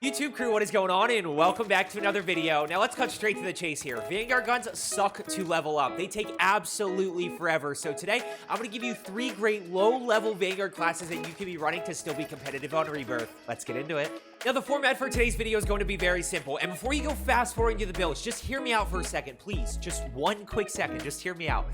YouTube crew, what is going on? And welcome back to another video. Now let's cut straight to the chase here. Vanguard guns suck to level up. They take absolutely forever. So today, I'm going to give you 3 great low-level Vanguard classes that you can be running to still be competitive on Rebirth. Let's get into it. Now the format for today's video is going to be very simple. And before you go fast forwarding to the builds, just hear me out for a second, please. Just one quick second, just hear me out.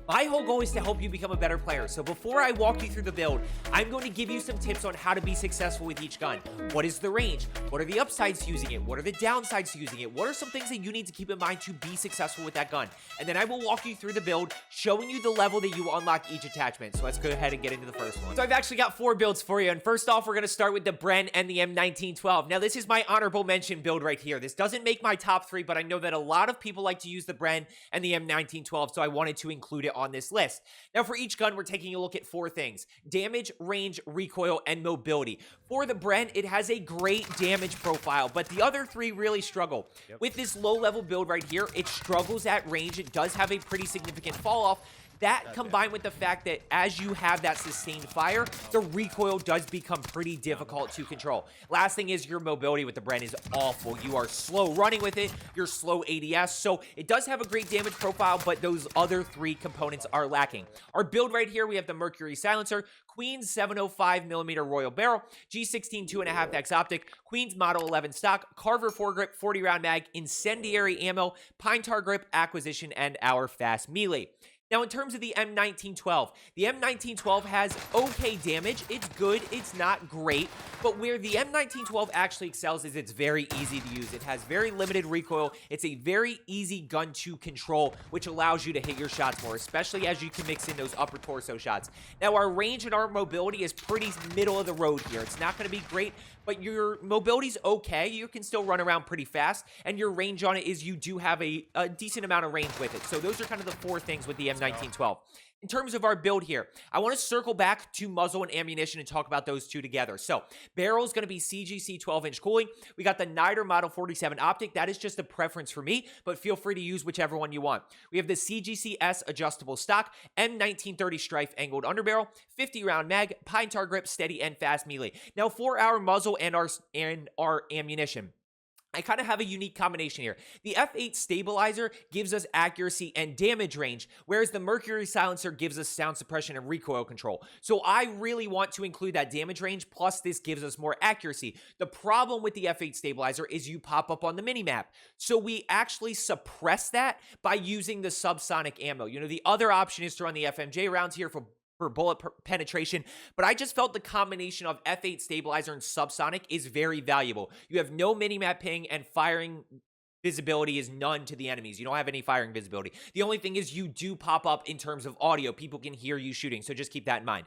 My whole goal is to help you become a better player. So before I walk you through the build, I'm going to give you some tips on how to be successful with each gun. What is the range? What are the upsides to using it? What are the downsides to using it? What are some things that you need to keep in mind to be successful with that gun? And then I will walk you through the build, showing you the level that you unlock each attachment. So let's go ahead and get into the first one. So I've actually got 4 builds for you. And first off, we're going to start with the Bren and the M1912. Now this is my honorable mention build right here. This doesn't make my top 3, but I know that a lot of people like to use the Bren and the M1912, so I wanted to include it on this list. Now for each gun, we're taking a look at 4 things: damage, range, recoil, and mobility. For the Bren, it has a great damage profile, but the other 3 really struggle. With this low-level build right here, it struggles at range. It does have a pretty significant fall-off. That combined with the fact that as you have that sustained fire, the recoil does become pretty difficult to control. Last thing is your mobility with the Bren is awful. You are slow running with it. You're slow ADS. So it does have a great damage profile, but those other 3 components are lacking. Our build right here, we have the Mercury Silencer, Queen's 705mm Royal Barrel, G16 2.5X Optic, Queen's Model 11 stock, Carver foregrip, 40 round mag, incendiary ammo, Pine Tar grip, acquisition, and our fast melee. Now, in terms of the M1912, the M1912 has okay damage. It's good. It's not great. But where the M1912 actually excels is it's very easy to use. It has very limited recoil. It's a very easy gun to control, which allows you to hit your shots more, especially as you can mix in those upper torso shots. Now, our range and our mobility is pretty middle of the road here. It's not going to be great, but your mobility's okay. You can still run around pretty fast, and your range on it is you do have a decent amount of range with it. So those are kind of the 4 things with the M1912. In terms of our build here, I want to circle back to muzzle and ammunition and talk about those 2 together. So, barrel is going to be CGC 12-inch cooling. We got the Niter Model 47 optic. That is just a preference for me, but feel free to use whichever one you want. We have the CGC S adjustable stock, M1930 Strife angled underbarrel, 50 round mag, Pine Tar grip, steady and fast melee. Now, for our muzzle and our ammunition, I kind of have a unique combination here. The F8 stabilizer gives us accuracy and damage range, whereas the Mercury silencer gives us sound suppression and recoil control. So I really want to include that damage range, plus this gives us more accuracy. The problem with the F8 stabilizer is you pop up on the minimap. So we actually suppress that by using the subsonic ammo. You know, the other option is to run the FMJ rounds here for bullet penetration, but I just felt the combination of F8 stabilizer and subsonic is very valuable. You have no minimap ping, and firing visibility is none to the enemies. You don't have any firing visibility. The only thing is you do pop up in terms of audio. People can hear you shooting, so just keep that in mind.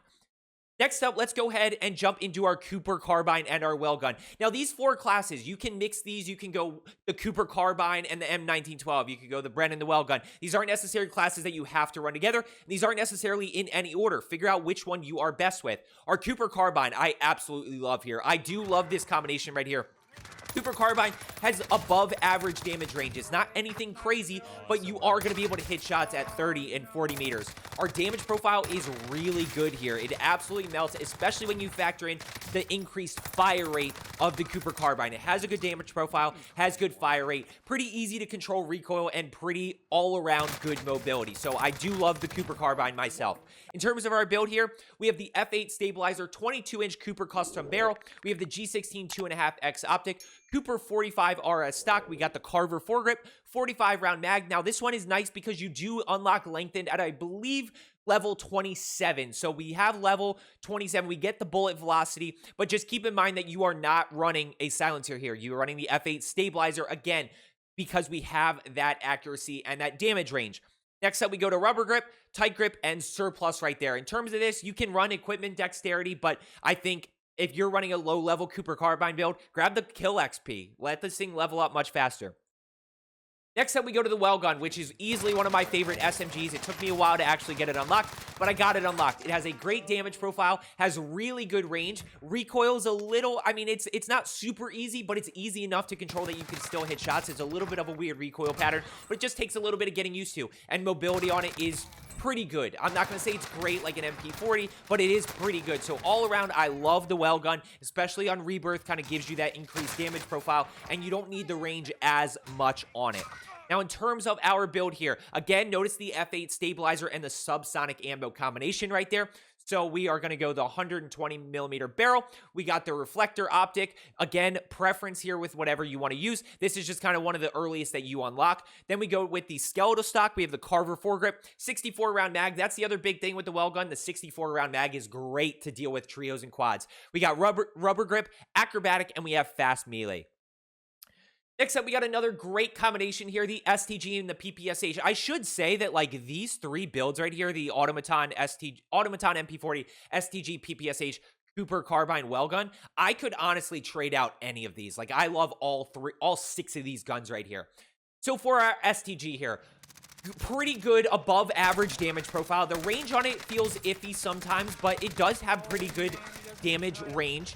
Next up, let's go ahead and jump into our Cooper Carbine and our WelGun. Now, these 4 classes, you can mix these. You can go the Cooper Carbine and the M1912. You can go the Bren and the WelGun. These aren't necessarily classes that you have to run together. These aren't necessarily in any order. Figure out which one you are best with. Our Cooper Carbine, I absolutely love here. I do love this combination right here. Cooper Carbine has above average damage ranges. Not anything crazy, but you are going to be able to hit shots at 30 and 40 meters. Our damage profile is really good here. It absolutely melts, especially when you factor in the increased fire rate of the Cooper Carbine. It has a good damage profile, has good fire rate, pretty easy to control recoil, and pretty all-around good mobility. So I do love the Cooper Carbine myself. In terms of our build here, we have the F8 stabilizer, 22-inch Cooper custom barrel. We have the G16 2.5X optic, Cooper 45 RS stock. We got the Carver foregrip, 45 round mag. Now this one is nice because you do unlock lengthened at, I believe, level 27. So we have level 27. We get the bullet velocity, but just keep in mind that you are not running a silencer here. You are running the F8 stabilizer again because we have that accuracy and that damage range. Next up, we go to rubber grip, tight grip, and surplus right there. In terms of this, you can run equipment dexterity, but I think if you're running a low-level Cooper Carbine build, grab the kill XP. Let this thing level up much faster. Next up, we go to the WelGun, which is easily one of my favorite SMGs. It took me a while to actually get it unlocked, but I got it unlocked. It has a great damage profile, has really good range. Recoil's a little, I mean, it's not super easy, but it's easy enough to control that you can still hit shots. It's a little bit of a weird recoil pattern, but it just takes a little bit of getting used to. And mobility on it is pretty good. I'm not going to say it's great like an MP40, but it is pretty good. So all around, I love the WelGun, especially on Rebirth, kind of gives you that increased damage profile, and you don't need the range as much on it. Now, in terms of our build here, again, notice the F8 stabilizer and the subsonic ammo combination right there. So we are going to go the 120 millimeter barrel. We got the reflector optic. Again, preference here with whatever you want to use. This is just kind of one of the earliest that you unlock. Then we go with the skeletal stock. We have the Carver foregrip, 64 round mag. That's the other big thing with the WelGun. The 64 round mag is great to deal with trios and quads. We got rubber grip, acrobatic, and we have fast melee. Next up, we got another great combination here, the STG and the PPSH. I should say that, like, these three builds right here, the Automaton MP40, STG, PPSH, Cooper Carbine, WelGun, I could honestly trade out any of these. Like, I love all 6 of these guns right here. So for our STG here, pretty good above average damage profile. The range on it feels iffy sometimes, but it does have pretty good damage range.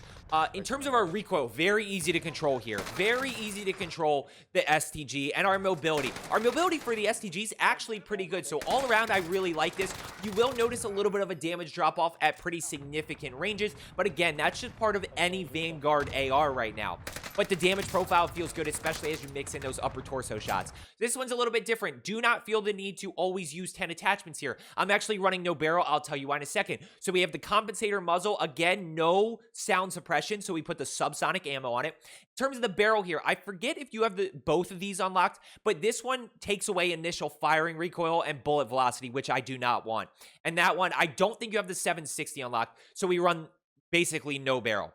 In terms of our recoil, very easy to control here. Very easy to control the STG and our mobility. Our mobility for the STG is actually pretty good. So all around, I really like this. You will notice a little bit of a damage drop off at pretty significant ranges. But again, that's just part of any Vanguard AR right now. But the damage profile feels good, especially as you mix in those upper torso shots. This one's a little bit different. Do not feel the need to always use 10 attachments here. I'm actually running no barrel. I'll tell you why in a second. So we have the compensator muzzle. Again, no sound suppression. So we put the subsonic ammo on it. In terms of the barrel here, I forget if you have both of these unlocked, but this one takes away initial firing recoil and bullet velocity, which I do not want. And that one, I don't think you have the 760 unlocked. So we run basically no barrel.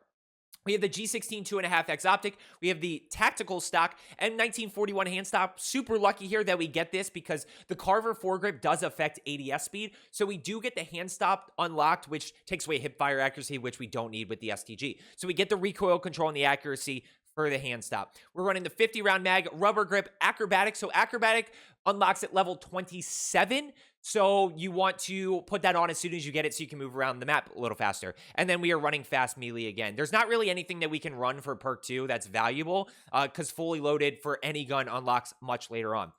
We have the G16 2.5x optic. We have the tactical stock and 1941 hand stop. Super lucky here that we get this because the Carver foregrip does affect ADS speed. So we do get the hand stop unlocked, which takes away hip fire accuracy, which we don't need with the STG. So we get the recoil control and the accuracy for the hand stop. We're running the 50 round mag, rubber grip, acrobatic. So acrobatic unlocks at level 27. So you want to put that on as soon as you get it so you can move around the map a little faster. And then we are running fast melee again. There's not really anything that we can run for perk 2 that's valuable because fully loaded for any gun unlocks much later on.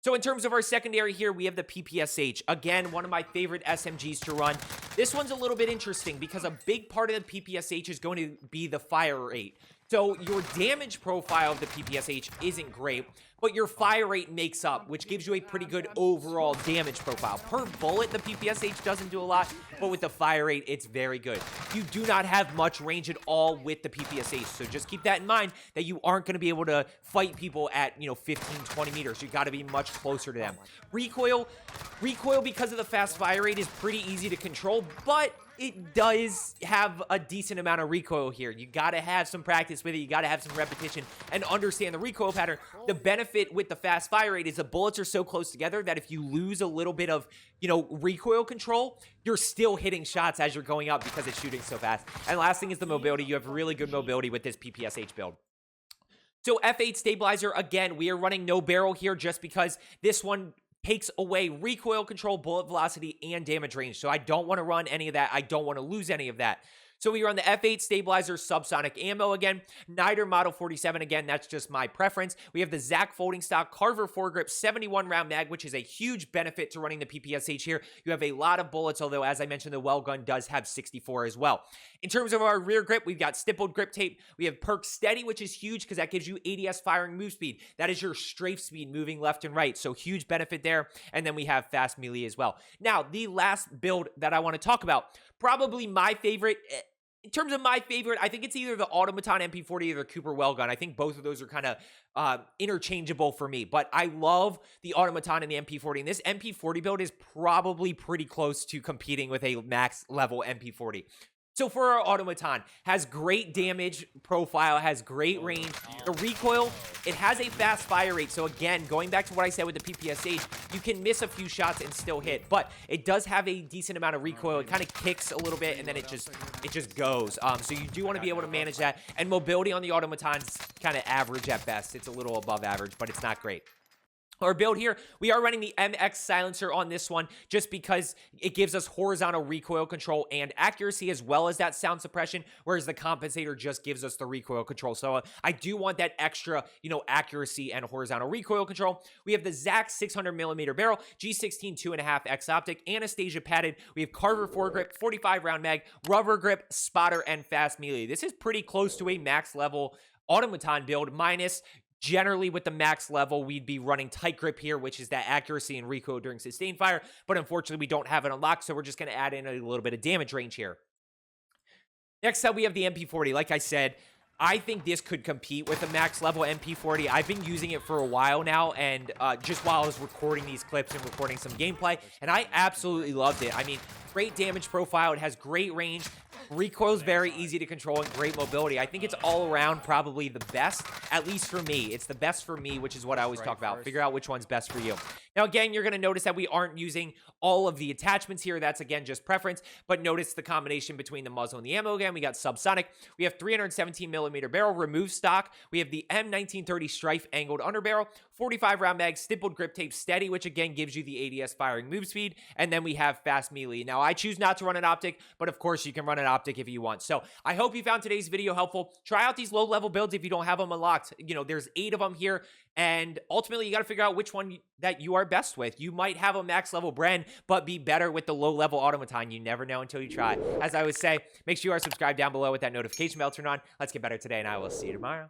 So in terms of our secondary here, we have the PPSH. Again, one of my favorite SMGs to run. This one's a little bit interesting because a big part of the PPSH is going to be the fire rate. So your damage profile of the PPSH isn't great, but your fire rate makes up, which gives you a pretty good overall damage profile. Per bullet, the PPSH doesn't do a lot, but with the fire rate, it's very good. You do not have much range at all with the PPSH, so just keep that in mind that you aren't going to be able to fight people at, 15, 20 meters. You got to be much closer to them. Recoil, because of the fast fire rate, is pretty easy to control, but it does have a decent amount of recoil here. You got to have some practice with it. You got to have some repetition and understand the recoil pattern. The benefit with the fast fire rate is the bullets are so close together that if you lose a little bit of, recoil control, you're still hitting shots as you're going up because it's shooting so fast. And last thing is the mobility. You have really good mobility with this PPSH build. So F8 stabilizer, again, we are running no barrel here just because this one takes away recoil control, bullet velocity, and damage range. So I don't want to run any of that. I don't want to lose any of that. So we run the F8 stabilizer, subsonic ammo again. Niter Model 47 again, that's just my preference. We have the Zach folding stock, Carver foregrip, 71 round mag, which is a huge benefit to running the PPSH here. You have a lot of bullets, although as I mentioned, the WelGun does have 64 as well. In terms of our rear grip, we've got stippled grip tape. We have perk steady, which is huge because that gives you ADS firing move speed. That is your strafe speed moving left and right. So huge benefit there. And then we have fast melee as well. Now, the last build that I want to talk about, probably my favorite. In terms of my favorite, I think it's either the Automaton MP40 or the Cooper WelGun. I think both of those are kind of interchangeable for me. But I love the Automaton and the MP40. And this MP40 build is probably pretty close to competing with a max level MP40. So for our Automaton, has great damage profile, has great range. The recoil, it has a fast fire rate. So again, going back to what I said with the PPSH, you can miss a few shots and still hit. But it does have a decent amount of recoil. It kind of kicks a little bit and then it just goes. So you do want to be able to manage that. And mobility on the Automaton's kind of average at best. It's a little above average, but it's not great. Our build here, we are running the MX silencer on this one just because it gives us horizontal recoil control and accuracy as well as that sound suppression, whereas the compensator just gives us the recoil control. So I do want that extra, accuracy and horizontal recoil control. We have the Zach 600mm barrel, G16 2.5X optic, Anastasia padded. We have Carver foregrip, 45 round mag, rubber grip, spotter, and fast melee. This is pretty close to a max level Automaton build minus. Generally, with the max level, we'd be running tight grip here, which is that accuracy and recoil during sustained fire. But unfortunately, we don't have it unlocked, so we're just going to add in a little bit of damage range here. Next up, we have the MP40. Like I said, I think this could compete with the max level MP40. I've been using it for a while now, and just while I was recording these clips and recording some gameplay, and I absolutely loved it. I mean, great damage profile. It has great range. Recoil is very easy to control and great mobility. I think it's all around probably the best, at least for me. It's the best for me, which is what I always talk about. Figure out which one's best for you. Now, again, you're going to notice that we aren't using all of the attachments here. That's, again, just preference. But notice the combination between the muzzle and the ammo. Again, we got subsonic. We have 317mm barrel, remove stock. We have the M1930 Strife angled underbarrel, 45 round mag, stippled grip tape steady, which, again, gives you the ADS firing move speed. And then we have fast melee. Now, I choose not to run an optic, but of course, you can run an optic if you want. So I hope you found today's video helpful. Try out these low-level builds if you don't have them unlocked. There's 8 of them here, and ultimately, you got to figure out which one that you are best with. You might have a max-level Bren, but be better with the low-level Automaton. You never know until you try. As I always say, make sure you are subscribed down below with that notification bell turned on. Let's get better today, and I will see you tomorrow.